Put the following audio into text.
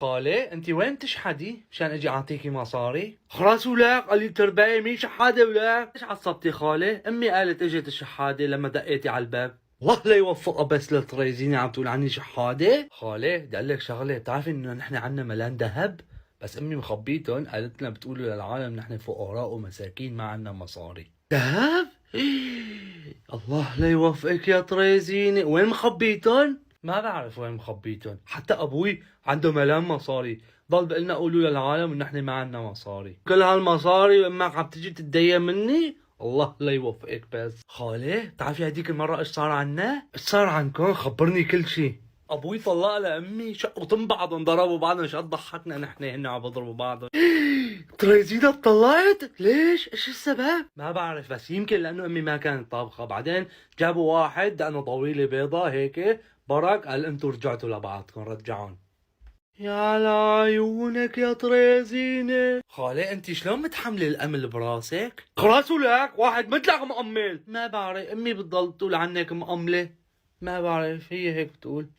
خالي انت وين تشحدي مشان اجي اعطيكي مصاري؟ خلاص ولا قال لي ترباية مين شحاده ولا؟ ليش عصبتي خالي؟ امي قالت اجت الشحاده لما دقيتي على الباب. الله لا يوفقها بس لتريزيني عم تقول عني شحاده؟ خالي بدي اقول لك شغله، بتعرفي انه نحن عنا ملان ذهب بس امي مخبيتهم، قالت لنا بتقولوا للعالم نحن فقراء ومساكين ما عنا مصاري. ذهب؟ الله لا يوفقك يا تريزيني، وين مخبيتهم؟ ما بعرف وين مخبيتهم، حتى ابوي عنده ملان مصاري، ضل بقلنا قولوا للعالم انه نحن ما عنا مصاري، كل هالمصاري وامك عم تجي تتدين مني. الله لا يوفقك بس. خالي بتعرفي هديك المرة ايش صار عنا؟ ايش صار عنكم؟ خبرني كل شي. ابوي طلق لامي، شقوا طن بعضهم، ضربوا بعضهم، شو قد ضحكنا نحن هن عم بضربوا بعضهم. تريزينا طلعت؟ ليش؟ ايش السبب؟ ما بعرف، بس يمكن لانه امي ما كانت طابخه، بعدين جابوا واحد دقنه طويله بيضة هيك برك، قال انتوا رجعتوا لبعضكم، رجعون. يا على عيونك يا تريزينة. خالي انت شلون متحملة الامل براسك؟ خلاص ولك واحد مثلك مأمل. ما بعرف، امي بتضل تقول عنك مأملة، ما بعرف هي هيك بتقول.